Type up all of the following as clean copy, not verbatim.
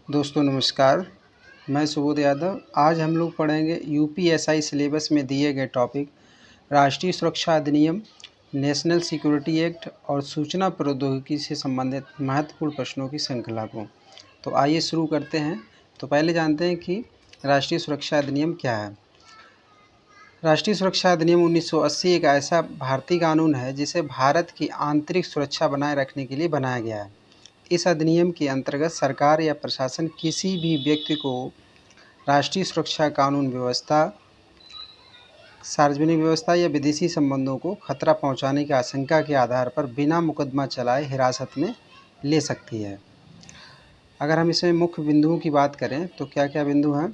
दोस्तों नमस्कार, मैं सुबोध यादव। आज हम लोग पढ़ेंगे यूपीएसआई सिलेबस में दिए गए टॉपिक राष्ट्रीय सुरक्षा अधिनियम, नेशनल सिक्योरिटी एक्ट और सूचना प्रौद्योगिकी से संबंधित महत्वपूर्ण प्रश्नों की श्रृंखला को। तो आइए शुरू करते हैं। तो पहले जानते हैं कि राष्ट्रीय सुरक्षा अधिनियम क्या है। राष्ट्रीय सुरक्षा अधिनियम 1980 एक ऐसा भारतीय कानून है जिसे भारत की आंतरिक सुरक्षा बनाए रखने के लिए बनाया गया है। इस अधिनियम के अंतर्गत सरकार या प्रशासन किसी भी व्यक्ति को राष्ट्रीय सुरक्षा, कानून व्यवस्था, सार्वजनिक व्यवस्था या विदेशी संबंधों को खतरा पहुंचाने की आशंका के आधार पर बिना मुकदमा चलाए हिरासत में ले सकती है। अगर हम इसमें मुख्य बिंदुओं की बात करें तो क्या क्या बिंदु हैं।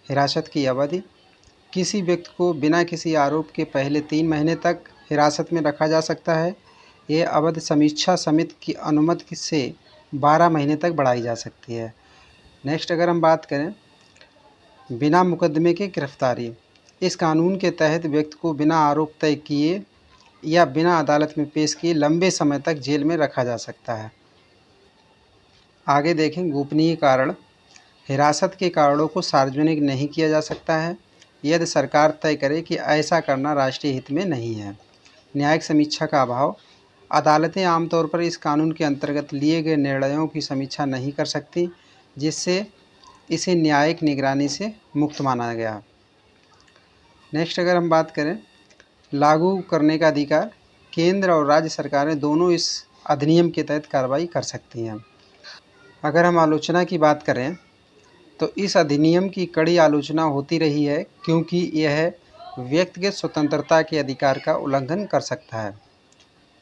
हिरासत की अवधि, किसी व्यक्ति को बिना किसी आरोप के पहले 3 महीने तक हिरासत में रखा जा सकता है। यह अवधि समीक्षा समिति की अनुमति से 12 महीने तक बढ़ाई जा सकती है। नेक्स्ट अगर हम बात करें बिना मुकदमे के गिरफ्तारी, इस कानून के तहत व्यक्ति को बिना आरोप तय किए या बिना अदालत में पेश किए लंबे समय तक जेल में रखा जा सकता है। आगे देखें गोपनीय कारण, हिरासत के कारणों को सार्वजनिक नहीं किया जा सकता है यदि सरकार तय करे कि ऐसा करना राष्ट्रीय हित में नहीं है। न्यायिक समीक्षा का अभाव, अदालतें आमतौर पर इस कानून के अंतर्गत लिए गए निर्णयों की समीक्षा नहीं कर सकती, जिससे इसे न्यायिक निगरानी से मुक्त माना गया। नेक्स्ट अगर हम बात करें लागू करने का अधिकार, केंद्र और राज्य सरकारें दोनों इस अधिनियम के तहत कार्रवाई कर सकती हैं। अगर हम आलोचना की बात करें तो इस अधिनियम की कड़ी आलोचना होती रही है क्योंकि यह व्यक्तिगत स्वतंत्रता के अधिकार का उल्लंघन कर सकता है।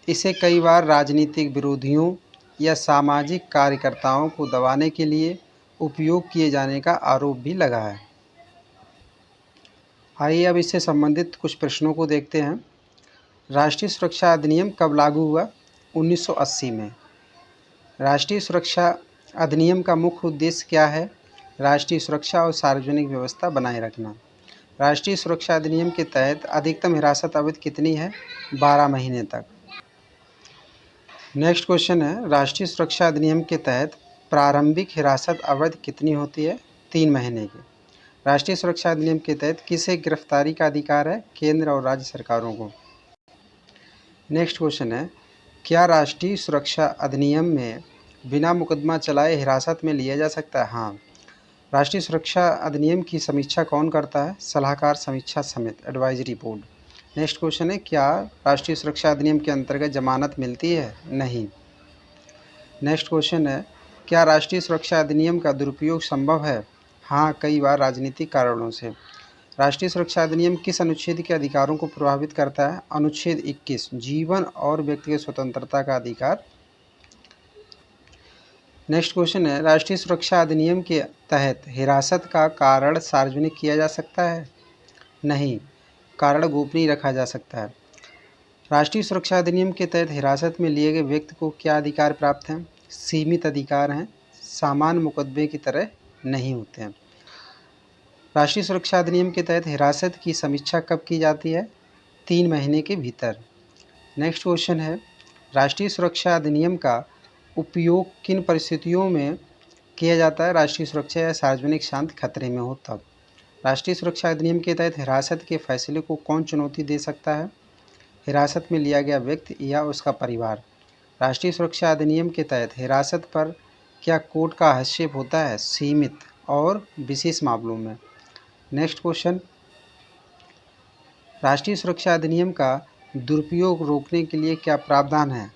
इसे कई बार राजनीतिक विरोधियों या सामाजिक कार्यकर्ताओं को दबाने के लिए उपयोग किए जाने का आरोप भी लगा है। आइए अब इससे संबंधित कुछ प्रश्नों को देखते हैं। राष्ट्रीय सुरक्षा अधिनियम कब लागू हुआ? 1980 में। राष्ट्रीय सुरक्षा अधिनियम का मुख्य उद्देश्य क्या है? राष्ट्रीय सुरक्षा और सार्वजनिक व्यवस्था बनाए रखना। राष्ट्रीय सुरक्षा अधिनियम के तहत अधिकतम हिरासत अवधि कितनी है? 12 महीने तक। नेक्स्ट क्वेश्चन है राष्ट्रीय सुरक्षा अधिनियम के तहत प्रारंभिक हिरासत अवधि कितनी होती है? 3 महीने की। राष्ट्रीय सुरक्षा अधिनियम के तहत किसे गिरफ्तारी का अधिकार है? केंद्र और राज्य सरकारों को। नेक्स्ट क्वेश्चन है क्या राष्ट्रीय सुरक्षा अधिनियम में बिना मुकदमा चलाए हिरासत में लिया जा सकता है? हाँ। राष्ट्रीय सुरक्षा अधिनियम की समीक्षा कौन करता है? सलाहकार समीक्षा समिति, एडवाइजरी बोर्ड। नेक्स्ट क्वेश्चन है क्या राष्ट्रीय सुरक्षा अधिनियम के अंतर्गत जमानत मिलती है? नहीं। नेक्स्ट क्वेश्चन है क्या राष्ट्रीय सुरक्षा अधिनियम का दुरुपयोग संभव है? हाँ, कई बार राजनीतिक कारणों से। राष्ट्रीय सुरक्षा अधिनियम किस अनुच्छेद के अधिकारों को प्रभावित करता है? अनुच्छेद 21, जीवन और व्यक्तिगत स्वतंत्रता का अधिकार। नेक्स्ट क्वेश्चन है राष्ट्रीय सुरक्षा अधिनियम के तहत हिरासत का कारण सार्वजनिक किया जा सकता है? नहीं, कारण गोपनीय रखा जा सकता है। राष्ट्रीय सुरक्षा अधिनियम के तहत हिरासत में लिए गए व्यक्ति को क्या अधिकार प्राप्त हैं? सीमित अधिकार हैं, सामान्य मुकदमे की तरह नहीं होते हैं। राष्ट्रीय सुरक्षा अधिनियम के तहत हिरासत की समीक्षा कब की जाती है? 3 महीने के भीतर। नेक्स्ट क्वेश्चन है राष्ट्रीय सुरक्षा अधिनियम का उपयोग किन परिस्थितियों में किया जाता है? राष्ट्रीय सुरक्षा या सार्वजनिक शांति खतरे में हो तब। राष्ट्रीय सुरक्षा अधिनियम के तहत हिरासत के फैसले को कौन चुनौती दे सकता है? हिरासत में लिया गया व्यक्ति या उसका परिवार। राष्ट्रीय सुरक्षा अधिनियम के तहत हिरासत पर क्या कोर्ट का हस्तक्षेप होता है? सीमित और विशेष मामलों में। नेक्स्ट क्वेश्चन राष्ट्रीय सुरक्षा अधिनियम का दुरुपयोग रोकने के लिए क्या प्रावधान है?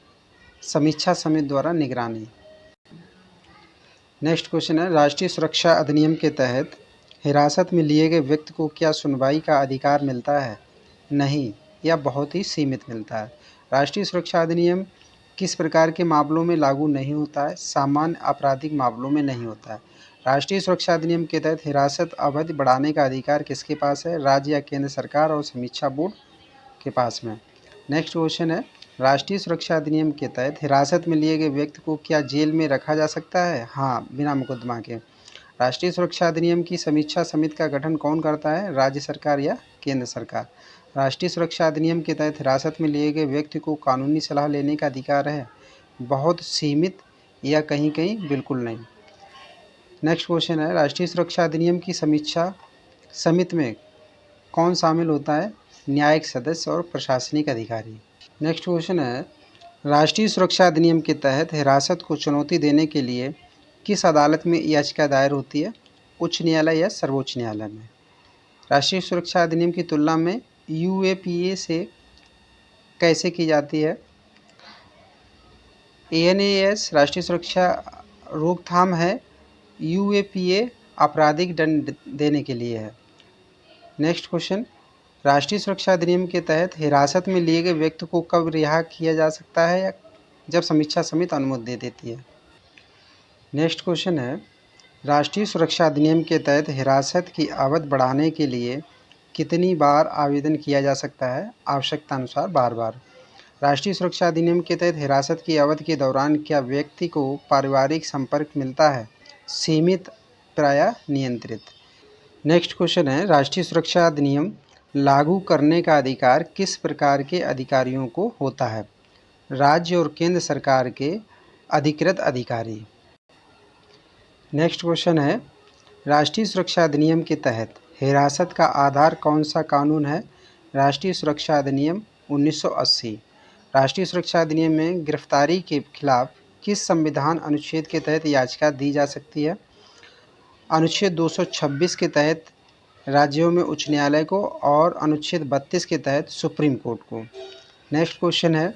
समीक्षा समिति द्वारा निगरानी। नेक्स्ट क्वेश्चन है राष्ट्रीय सुरक्षा अधिनियम के तहत हिरासत में लिए गए व्यक्ति को क्या सुनवाई का अधिकार मिलता है? नहीं, या बहुत ही सीमित मिलता है। राष्ट्रीय सुरक्षा अधिनियम किस प्रकार के मामलों में लागू नहीं होता है? सामान्य आपराधिक मामलों में नहीं होता है। राष्ट्रीय सुरक्षा अधिनियम के तहत हिरासत अवधि बढ़ाने का अधिकार किसके पास है? राज्य या केंद्र सरकार और समीक्षा बोर्ड के पास में। नेक्स्ट क्वेश्चन है राष्ट्रीय सुरक्षा अधिनियम के तहत हिरासत में लिए गए व्यक्ति को क्या जेल में रखा जा सकता है? हाँ, बिना मुकदमा के। राष्ट्रीय सुरक्षा अधिनियम की समीक्षा समिति का गठन कौन करता है? राज्य सरकार या केंद्र सरकार। राष्ट्रीय सुरक्षा अधिनियम के तहत हिरासत में लिए गए व्यक्ति को कानूनी सलाह लेने का अधिकार है? बहुत सीमित या कहीं कहीं बिल्कुल नहीं। नेक्स्ट क्वेश्चन है, राष्ट्रीय सुरक्षा अधिनियम की समीक्षा समिति में कौन शामिल होता है? न्यायिक सदस्य और प्रशासनिक अधिकारी। नेक्स्ट क्वेश्चन है, राष्ट्रीय सुरक्षा अधिनियम के तहत हिरासत को चुनौती देने के लिए किस अदालत में याचिका दायर होती है? उच्च न्यायालय या सर्वोच्च न्यायालय में। राष्ट्रीय सुरक्षा अधिनियम की तुलना में यूएपीए से कैसे की जाती है? एएनएएस राष्ट्रीय सुरक्षा रोकथाम है, यूएपीए आपराधिक दंड देने के लिए है। नेक्स्ट क्वेश्चन, राष्ट्रीय सुरक्षा अधिनियम के तहत हिरासत में लिए गए व्यक्ति को कब रिहा किया जा सकता है या जब समीक्षा समिति अनुमति दे देती है। नेक्स्ट क्वेश्चन है, राष्ट्रीय सुरक्षा अधिनियम के तहत हिरासत की अवधि बढ़ाने के लिए कितनी बार आवेदन किया जा सकता है? आवश्यकता अनुसार बार बार। राष्ट्रीय सुरक्षा अधिनियम के तहत हिरासत की अवधि के दौरान क्या व्यक्ति को पारिवारिक संपर्क मिलता है? सीमित, प्रायः नियंत्रित। नेक्स्ट क्वेश्चन है, राष्ट्रीय सुरक्षा अधिनियम लागू करने का अधिकार किस प्रकार के अधिकारियों को होता है? राज्य और केंद्र सरकार के अधिकृत अधिकारी। नेक्स्ट क्वेश्चन है, राष्ट्रीय सुरक्षा अधिनियम के तहत हिरासत का आधार कौन सा कानून है? राष्ट्रीय सुरक्षा अधिनियम 1980। राष्ट्रीय सुरक्षा अधिनियम में गिरफ्तारी के खिलाफ किस संविधान अनुच्छेद के तहत याचिका दी जा सकती है? अनुच्छेद 226 के तहत राज्यों में उच्च न्यायालय को और अनुच्छेद 32 के तहत सुप्रीम कोर्ट को। नेक्स्ट क्वेश्चन है,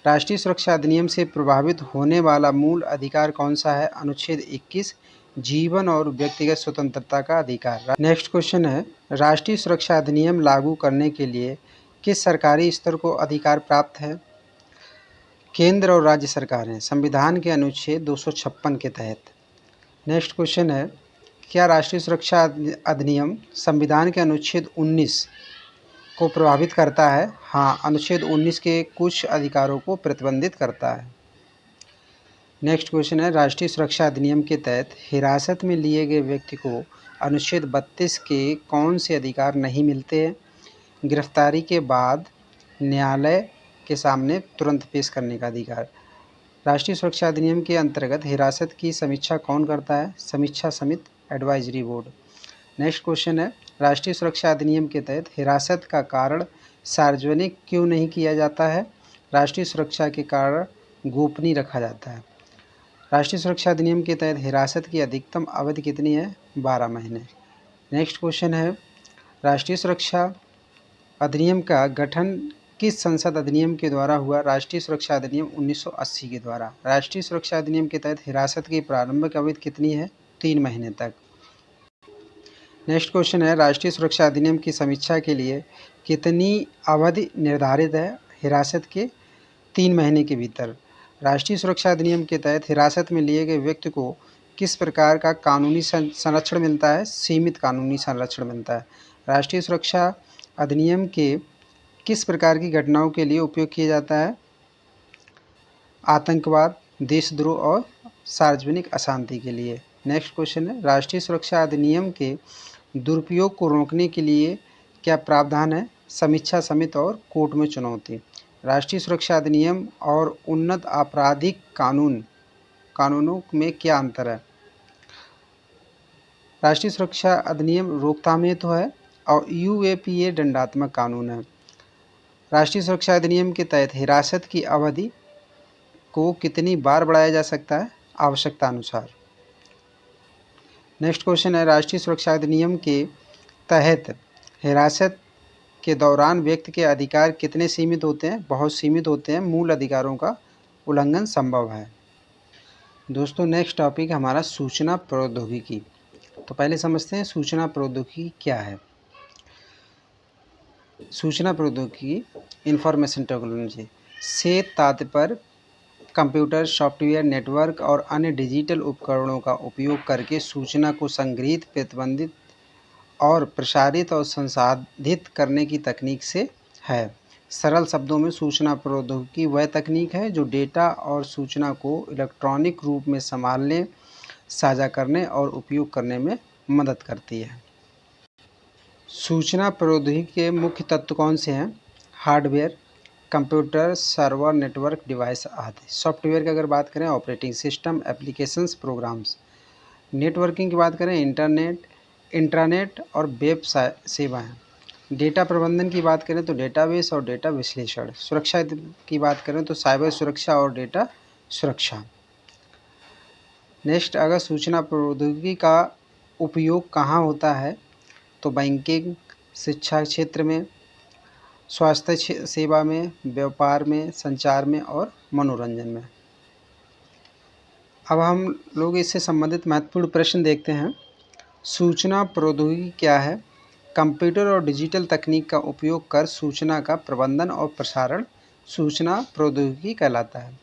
राष्ट्रीय सुरक्षा अधिनियम से प्रभावित होने वाला मूल अधिकार कौन सा है? अनुच्छेद 21, जीवन और व्यक्तिगत स्वतंत्रता का अधिकार। नेक्स्ट क्वेश्चन है, राष्ट्रीय सुरक्षा अधिनियम लागू करने के लिए किस सरकारी स्तर को अधिकार प्राप्त है? केंद्र और राज्य सरकारें, संविधान के अनुच्छेद 256 के तहत। नेक्स्ट क्वेश्चन है, क्या राष्ट्रीय सुरक्षा अधिनियम संविधान के अनुच्छेद 19 को प्रभावित करता है? हाँ, अनुच्छेद 19 के कुछ अधिकारों को प्रतिबंधित करता है। नेक्स्ट क्वेश्चन है, राष्ट्रीय सुरक्षा अधिनियम के तहत हिरासत में लिए गए व्यक्ति को अनुच्छेद 32 के कौन से अधिकार नहीं मिलते हैं? गिरफ्तारी के बाद न्यायालय के सामने तुरंत पेश करने का अधिकार। राष्ट्रीय सुरक्षा अधिनियम के अंतर्गत हिरासत की समीक्षा कौन करता है? समीक्षा समिति, एडवाइजरी बोर्ड। नेक्स्ट क्वेश्चन है, राष्ट्रीय सुरक्षा अधिनियम के तहत हिरासत का कारण सार्वजनिक क्यों नहीं किया जाता है? राष्ट्रीय सुरक्षा के कारण गोपनीय रखा जाता है। राष्ट्रीय सुरक्षा अधिनियम के तहत हिरासत की अधिकतम अवधि कितनी है? 12 महीने। नेक्स्ट क्वेश्चन है, राष्ट्रीय सुरक्षा अधिनियम का गठन किस संसद अधिनियम के द्वारा हुआ? राष्ट्रीय सुरक्षा अधिनियम 1980 के द्वारा। राष्ट्रीय सुरक्षा अधिनियम के तहत हिरासत की प्रारंभिक अवधि कितनी है? 3 महीने तक। नेक्स्ट क्वेश्चन है, राष्ट्रीय सुरक्षा अधिनियम की समीक्षा के लिए कितनी अवधि निर्धारित है? हिरासत के 3 महीने के भीतर। राष्ट्रीय सुरक्षा अधिनियम के तहत हिरासत में लिए गए व्यक्ति को किस प्रकार का कानूनी संरक्षण मिलता है? सीमित कानूनी संरक्षण मिलता है। राष्ट्रीय सुरक्षा अधिनियम के किस प्रकार की घटनाओं के लिए उपयोग किया जाता है? आतंकवाद, देशद्रोह और सार्वजनिक अशांति के लिए। नेक्स्ट क्वेश्चन है, राष्ट्रीय सुरक्षा अधिनियम के दुरुपयोग को रोकने के लिए क्या प्रावधान है? समीक्षा समिति और कोर्ट में चुनौती। राष्ट्रीय सुरक्षा अधिनियम और उन्नत आपराधिक कानूनों में क्या अंतर है? राष्ट्रीय सुरक्षा अधिनियम रोकथाम हेतु है और यूएपीए दंडात्मक कानून है। राष्ट्रीय सुरक्षा अधिनियम के तहत हिरासत की अवधि को कितनी बार बढ़ाया जा सकता है? आवश्यकता अनुसार। नेक्स्ट क्वेश्चन है, राष्ट्रीय सुरक्षा अधिनियम के तहत हिरासत के दौरान व्यक्ति के अधिकार कितने सीमित होते हैं? बहुत सीमित होते हैं। मूल अधिकारों का उल्लंघन संभव है। दोस्तों, नेक्स्ट टॉपिक हमारा सूचना प्रौद्योगिकी। तो पहले समझते हैं सूचना प्रौद्योगिकी क्या है। सूचना प्रौद्योगिकी, इंफॉर्मेशन टेक्नोलॉजी से तात्पर्य कंप्यूटर, सॉफ्टवेयर, नेटवर्क और अन्य डिजिटल उपकरणों का उपयोग करके सूचना को संग्रहित, प्रतिबंधित और प्रसारित और संसाधित करने की तकनीक से है। सरल शब्दों में सूचना प्रौद्योगिकी वह तकनीक है जो डेटा और सूचना को इलेक्ट्रॉनिक रूप में संभालने, साझा करने और उपयोग करने में मदद करती है। सूचना प्रौद्योगिकी के मुख्य तत्व कौन से हैं? Hardware, computer, server, network, device आदि। सॉफ्टवेयर की अगर बात करें, operating system, applications, programs. Networking की बात करें इंटरनेट, इंट्रानेट और वेब सेवाएं। डेटा प्रबंधन की बात करें तो डेटाबेस और डेटा विश्लेषण। सुरक्षा की बात करें तो साइबर सुरक्षा और डेटा सुरक्षा। नेक्स्ट, अगर सूचना प्रौद्योगिकी का उपयोग कहाँ होता है तो बैंकिंग, शिक्षा क्षेत्र में, स्वास्थ्य सेवा में, व्यापार में, संचार में और मनोरंजन में। अब हम लोग इससे संबंधित महत्वपूर्ण प्रश्न देखते हैं। सूचना प्रौद्योगिकी क्या है? कंप्यूटर और डिजिटल तकनीक का उपयोग कर सूचना का प्रबंधन और प्रसारण सूचना प्रौद्योगिकी कहलाता है।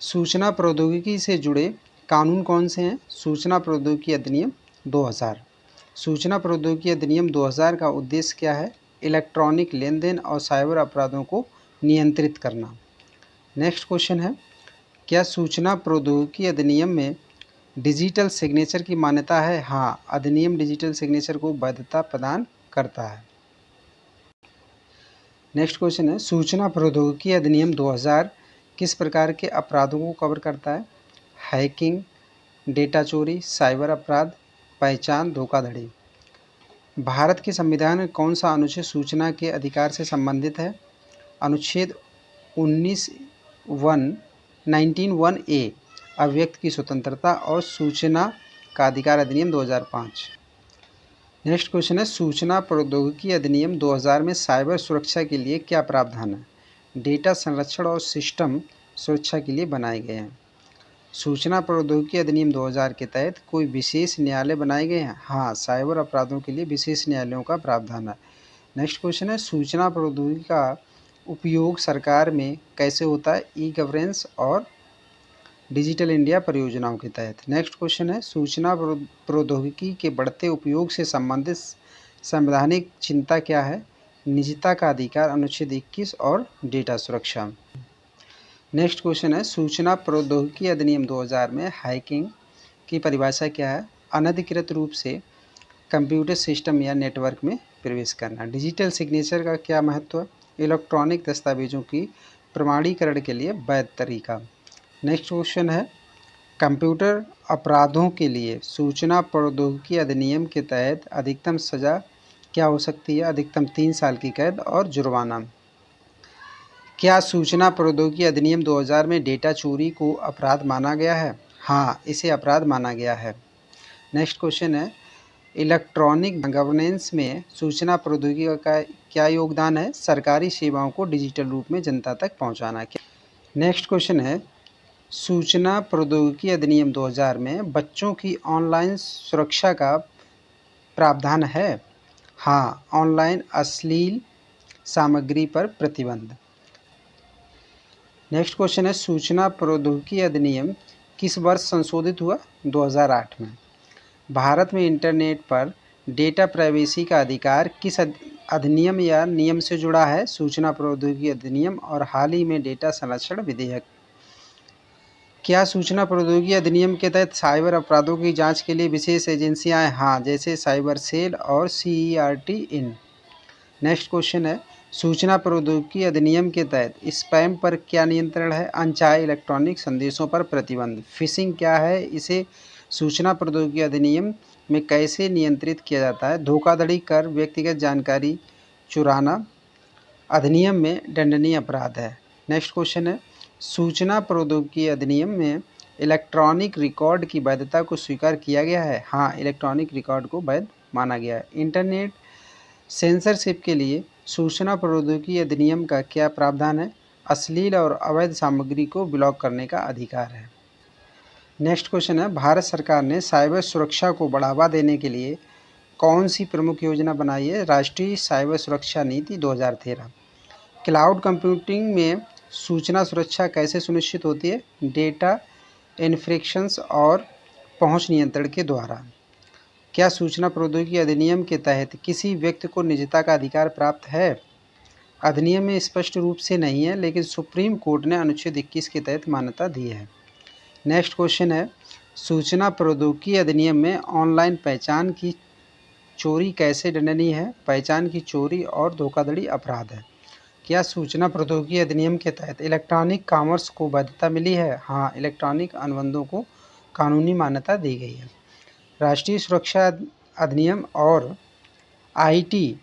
सूचना प्रौद्योगिकी से जुड़े कानून कौन से हैं? सूचना प्रौद्योगिकी अधिनियम 2000। सूचना प्रौद्योगिकी अधिनियम 2000 का उद्देश्य क्या है? इलेक्ट्रॉनिक लेन देन और साइबर अपराधों को नियंत्रित करना। नेक्स्ट क्वेश्चन है, क्या सूचना प्रौद्योगिकी अधिनियम में डिजिटल सिग्नेचर की मान्यता है? हाँ, अधिनियम डिजिटल सिग्नेचर को वैधता प्रदान करता है। नेक्स्ट क्वेश्चन है, सूचना प्रौद्योगिकी अधिनियम 2000 किस प्रकार के अपराधों को कवर करता है? हैकिंग, डेटा चोरी, साइबर अपराध, पहचान धोखाधड़ी। भारत के संविधान में कौन सा अनुच्छेद सूचना के अधिकार से संबंधित है? अनुच्छेद 19(1) अभिव्यक्ति की स्वतंत्रता और सूचना का अधिकार अधिनियम 2005। नेक्स्ट क्वेश्चन है, सूचना प्रौद्योगिकी अधिनियम 2000 में साइबर सुरक्षा के लिए क्या प्रावधान है? डेटा संरक्षण और सिस्टम सुरक्षा के लिए बनाए गए हैं। सूचना प्रौद्योगिकी अधिनियम 2000 के तहत कोई विशेष न्यायालय बनाए गए हैं? हाँ, साइबर अपराधों के लिए विशेष न्यायालयों का प्रावधान है। नेक्स्ट क्वेश्चन है, सूचना प्रौद्योगिकी का उपयोग सरकार में कैसे होता है? ई गवर्नेंस और डिजिटल इंडिया परियोजनाओं के तहत। नेक्स्ट क्वेश्चन है, सूचना प्रौद्योगिकी के बढ़ते उपयोग से संबंधित संवैधानिक चिंता क्या है? निजता का अधिकार अनुच्छेद 21 और डेटा सुरक्षा। नेक्स्ट क्वेश्चन है, सूचना प्रौद्योगिकी अधिनियम 2000 में हैकिंग की परिभाषा क्या है? अनधिकृत रूप से कंप्यूटर सिस्टम या नेटवर्क में प्रवेश करना। डिजिटल सिग्नेचर का क्या महत्व है? इलेक्ट्रॉनिक दस्तावेजों की प्रमाणीकरण के लिए वैध तरीका। नेक्स्ट क्वेश्चन है, कंप्यूटर अपराधों के लिए सूचना प्रौद्योगिकी अधिनियम के तहत अधिकतम सज़ा क्या हो सकती है? अधिकतम 3 साल की कैद और जुर्माना। क्या सूचना प्रौद्योगिकी अधिनियम 2000 में डेटा चोरी को अपराध माना गया है? हाँ, इसे अपराध माना गया है। नेक्स्ट क्वेश्चन है, इलेक्ट्रॉनिक गवर्नेंस में सूचना प्रौद्योगिकी का क्या योगदान है? सरकारी सेवाओं को डिजिटल रूप में जनता तक पहुंचाना। नेक्स्ट क्वेश्चन है, सूचना प्रौद्योगिकी अधिनियम 2000 में बच्चों की ऑनलाइन सुरक्षा का प्रावधान है? हाँ, ऑनलाइन अश्लील सामग्री पर प्रतिबंध। नेक्स्ट क्वेश्चन है, सूचना प्रौद्योगिकी अधिनियम किस वर्ष संशोधित हुआ? 2008 में। भारत में इंटरनेट पर डेटा प्राइवेसी का अधिकार किस अधिनियम या नियम से जुड़ा है? सूचना प्रौद्योगिकी अधिनियम और हाल ही में डेटा संरक्षण विधेयक। क्या सूचना प्रौद्योगिकी अधिनियम के तहत साइबर अपराधों की जांच के लिए विशेष एजेंसियां हैं? हाँ, जैसे साइबर सेल और CERT इन। नेक्स्ट क्वेश्चन है, सूचना प्रौद्योगिकी अधिनियम के तहत स्पैम पर क्या नियंत्रण है? अनचाहे इलेक्ट्रॉनिक संदेशों पर प्रतिबंध। फिशिंग क्या है? इसे सूचना प्रौद्योगिकी अधिनियम में कैसे नियंत्रित किया जाता है? धोखाधड़ी कर व्यक्तिगत जानकारी चुराना अधिनियम में दंडनीय अपराध है। नेक्स्ट क्वेश्चन है, सूचना प्रौद्योगिकी अधिनियम में इलेक्ट्रॉनिक रिकॉर्ड की वैधता को स्वीकार किया गया है? हाँ, इलेक्ट्रॉनिक रिकॉर्ड को वैध माना गया है। इंटरनेट सेंसरशिप के लिए सूचना प्रौद्योगिकी अधिनियम का क्या प्रावधान है? अश्लील और अवैध सामग्री को ब्लॉक करने का अधिकार है। नेक्स्ट क्वेश्चन है, भारत सरकार ने साइबर सुरक्षा को बढ़ावा देने के लिए कौन सी प्रमुख योजना बनाई है? राष्ट्रीय साइबर सुरक्षा नीति 2013। क्लाउड कंप्यूटिंग में सूचना सुरक्षा कैसे सुनिश्चित होती है? डेटा इन्फ्रेक्शंस और पहुंच नियंत्रण के द्वारा। क्या सूचना प्रौद्योगिकी अधिनियम के तहत किसी व्यक्ति को निजता का अधिकार प्राप्त है? अधिनियम में स्पष्ट रूप से नहीं है, लेकिन सुप्रीम कोर्ट ने अनुच्छेद 21 के तहत मान्यता दी है। नेक्स्ट क्वेश्चन है, सूचना प्रौद्योगिकी अधिनियम में ऑनलाइन पहचान की चोरी कैसे दंडनीय है? पहचान की चोरी और धोखाधड़ी अपराध है। क्या सूचना प्रौद्योगिकी अधिनियम के तहत इलेक्ट्रॉनिक कॉमर्स को वैधता मिली है? हाँ, इलेक्ट्रॉनिक अनुबंधों को कानूनी मान्यता दी गई है। राष्ट्रीय सुरक्षा अधिनियम और आईटी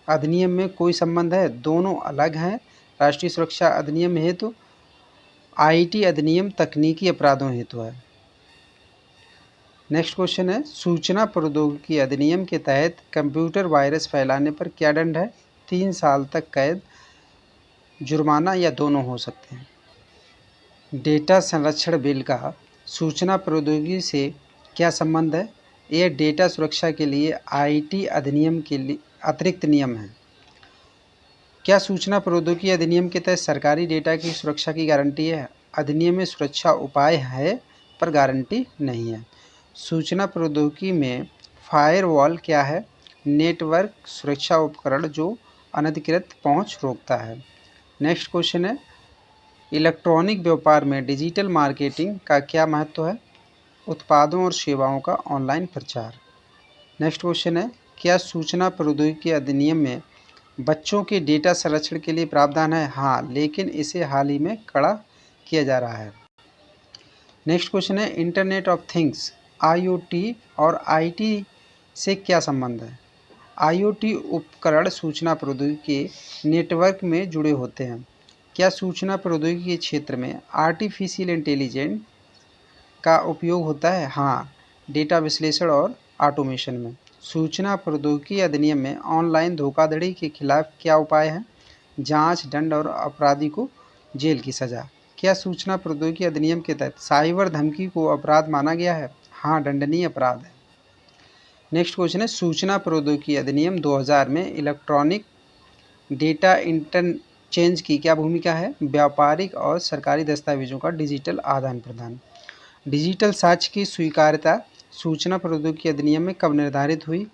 अधिनियम में कोई संबंध है? दोनों अलग हैं। राष्ट्रीय सुरक्षा अधिनियम हेतु, आईटी अधिनियम तकनीकी अपराधों हेतु है। नेक्स्ट क्वेश्चन है, सूचना प्रौद्योगिकी अधिनियम के तहत कंप्यूटर वायरस फैलाने पर क्या दंड है? 3 साल तक कैद, जुर्माना या दोनों हो सकते हैं। डेटा संरक्षण बिल का सूचना प्रौद्योगिकी से क्या संबंध है? यह डेटा सुरक्षा के लिए आईटी अधिनियम के लिए अतिरिक्त नियम है। क्या सूचना प्रौद्योगिकी अधिनियम के तहत सरकारी डेटा की सुरक्षा की गारंटी है? अधिनियम में सुरक्षा उपाय है पर गारंटी नहीं है। सूचना प्रौद्योगिकी में फायरवॉल क्या है? नेटवर्क सुरक्षा उपकरण जो अनधिकृत पहुंच रोकता है। नेक्स्ट क्वेश्चन है, इलेक्ट्रॉनिक व्यापार में डिजिटल मार्केटिंग का क्या महत्व है? उत्पादों और सेवाओं का ऑनलाइन प्रचार। नेक्स्ट क्वेश्चन है, क्या सूचना प्रौद्योगिकी अधिनियम में बच्चों के डेटा संरक्षण के लिए प्रावधान है? हाँ, लेकिन इसे हाल ही में कड़ा किया जा रहा है। नेक्स्ट क्वेश्चन है, इंटरनेट ऑफ थिंग्स आईओटी और आईटी से क्या संबंध है? आईओटी उपकरण सूचना प्रौद्योगिकी के नेटवर्क में जुड़े होते हैं। क्या सूचना प्रौद्योगिकी के क्षेत्र में आर्टिफिशियल इंटेलिजेंस का उपयोग होता है? हाँ, डेटा विश्लेषण और ऑटोमेशन में। सूचना प्रौद्योगिकी अधिनियम में ऑनलाइन धोखाधड़ी के खिलाफ क्या उपाय हैं? जांच, दंड और अपराधी को जेल की सज़ा। क्या सूचना प्रौद्योगिकी अधिनियम के तहत साइबर धमकी को अपराध माना गया है? हाँ, दंडनीय अपराध है। नेक्स्ट क्वेश्चन है, सूचना प्रौद्योगिकी अधिनियम 2000 में इलेक्ट्रॉनिक डेटा इंटरचेंज की क्या भूमिका है? व्यापारिक और सरकारी दस्तावेजों का डिजिटल आदान प्रदान। डिजिटल साक्ष्य की स्वीकार्यता सूचना प्रौद्योगिकी अधिनियम में कब निर्धारित हुई?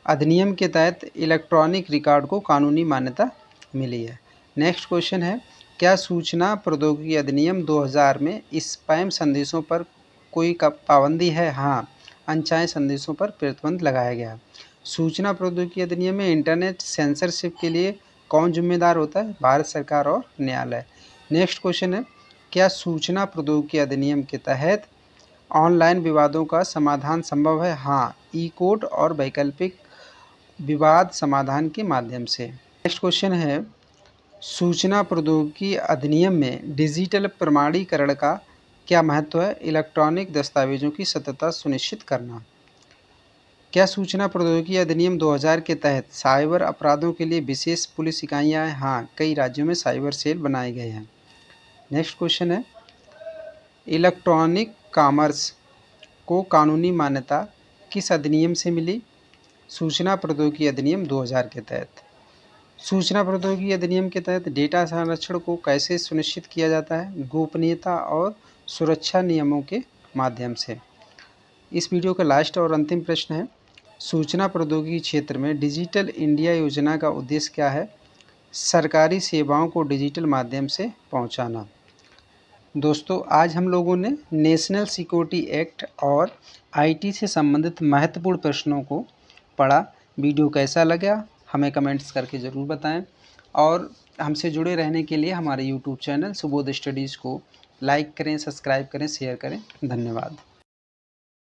अधिनियम के तहत इलेक्ट्रॉनिक रिकॉर्ड को कानूनी मान्यता मिली है। नेक्स्ट क्वेश्चन है, क्या सूचना प्रौद्योगिकी अधिनियम 2000 में स्पैम संदेशों पर कोई पाबंदी है? हाँ, अनचाहे संदेशों पर प्रतिबंध लगाया गया। सूचना प्रौद्योगिकी अधिनियम में इंटरनेट सेंसरशिप के लिए कौन जिम्मेदार होता है? भारत सरकार और न्यायालय। नेक्स्ट क्वेश्चन है, क्या सूचना प्रौद्योगिकी अधिनियम के तहत ऑनलाइन विवादों का समाधान संभव है? हाँ, ई कोर्ट और वैकल्पिक विवाद समाधान के माध्यम से। नेक्स्ट क्वेश्चन है, सूचना प्रौद्योगिकी अधिनियम में डिजिटल प्रमाणीकरण का क्या महत्व है? इलेक्ट्रॉनिक दस्तावेजों की सत्यता सुनिश्चित करना। क्या सूचना प्रौद्योगिकी अधिनियम 2000 के तहत साइबर अपराधों के लिए विशेष पुलिस इकाइयाँ हैं? हाँ, कई राज्यों में साइबर सेल बनाए गए हैं। नेक्स्ट क्वेश्चन है, इलेक्ट्रॉनिक कॉमर्स को कानूनी मान्यता किस अधिनियम से मिली? सूचना प्रौद्योगिकी अधिनियम 2000 के तहत। सूचना प्रौद्योगिकी अधिनियम के तहत डेटा संरक्षण को कैसे सुनिश्चित किया जाता है? गोपनीयता और सुरक्षा नियमों के माध्यम से। इस वीडियो का लास्ट और अंतिम प्रश्न है, सूचना प्रौद्योगिकी क्षेत्र में डिजिटल इंडिया योजना का उद्देश्य क्या है? सरकारी सेवाओं को डिजिटल माध्यम से पहुंचाना। दोस्तों, आज हम लोगों ने नेशनल सिक्योरिटी एक्ट और आईटी से संबंधित महत्वपूर्ण प्रश्नों को पढ़ा। वीडियो कैसा लगा हमें कमेंट्स करके ज़रूर बताएं और हमसे जुड़े रहने के लिए हमारे यूट्यूब चैनल सुबोध स्टडीज़ को लाइक करें, सब्सक्राइब करें, शेयर करें। धन्यवाद।